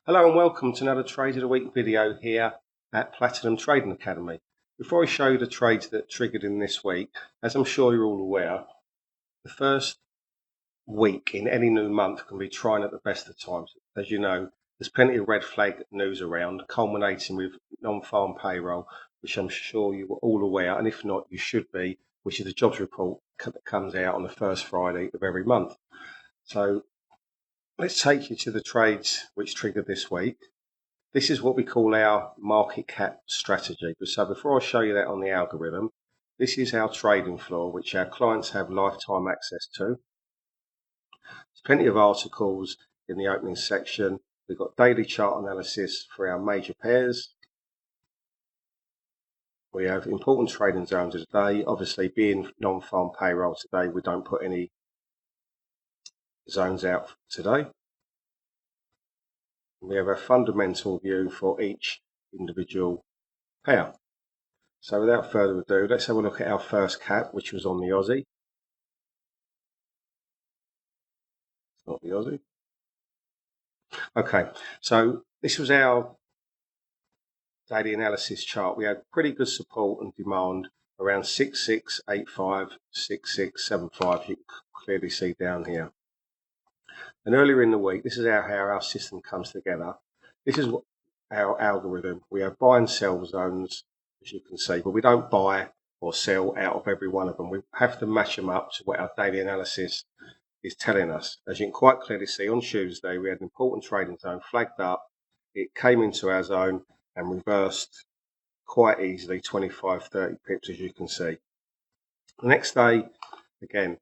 Hello and welcome to another Trade of the Week video here at Platinum Trading Academy. Before I show you the trades that triggered in this week, as I'm sure you're all aware, the first week in any new month can be trying at the best of times. As you know, there's plenty of red flag news around, culminating with non-farm payroll, which I'm sure you were all aware, and if not, you should be, which is the jobs report that comes out on the first Friday of every month. So let's take you to the trades which triggered this week. This is what we call our market cap strategy. So before I show you that on the algorithm, this is our trading floor, which our clients have lifetime access to. There's plenty of articles in the opening section. We've got daily chart analysis for our major pairs. We have important trading zones of the day. Obviously, being non-farm payroll today, we don't put any zones out today. We have a fundamental view for each individual pair. So without further ado, let's have a look at our first cap, which was on the Aussie. It's not the Aussie. Okay, so this was our daily analysis chart. We had pretty good support and demand around 6685, 6675. You can clearly see down here. And earlier in the week, this is how our system comes together. This is what our algorithm. We have buy and sell zones, as you can see, but we don't buy or sell out of every one of them. We have to match them up to what our daily analysis is telling us. As you can quite clearly see, on Tuesday, we had an important trading zone flagged up. It came into our zone and reversed quite easily, 25, 30 pips, as you can see. The next day, again,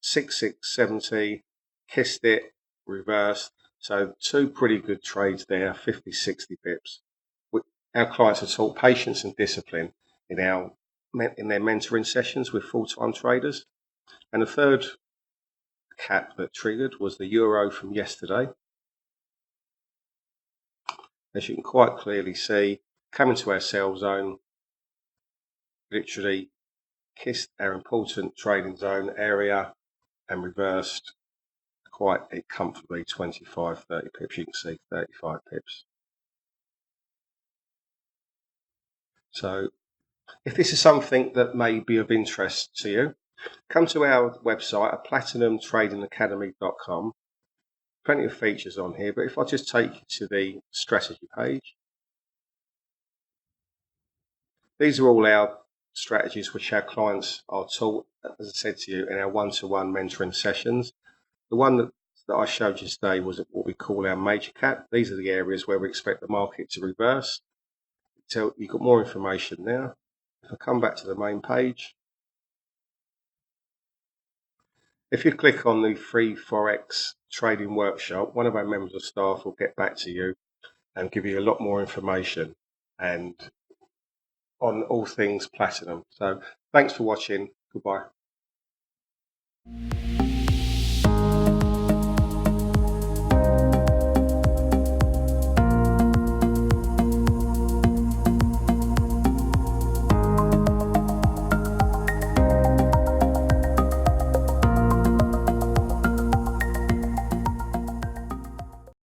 6670, kissed it, reversed. So two pretty good trades there, 50, 60 pips. Our clients are taught patience and discipline in their mentoring sessions with full-time traders. And the third cap that triggered was the euro from yesterday. As you can quite clearly see, coming to our sell zone, literally kissed our important trading zone area and reversed quite comfortably, 25, 30 pips. You can see 35 pips. So if this is something that may be of interest to you, come to our website at platinumtradingacademy.com. Plenty of features on here, but if I just take you to the strategy page, these are all our strategies which our clients are taught, as I said to you, in our one-to-one mentoring sessions. The one that I showed you today was what we call our major cap. These are the areas where we expect the market to reverse. So you've got more information now. If I come back to the main page, if you click on the free Forex trading workshop, one of our members of staff will get back to you and give you a lot more information and on all things platinum. So thanks for watching. Goodbye.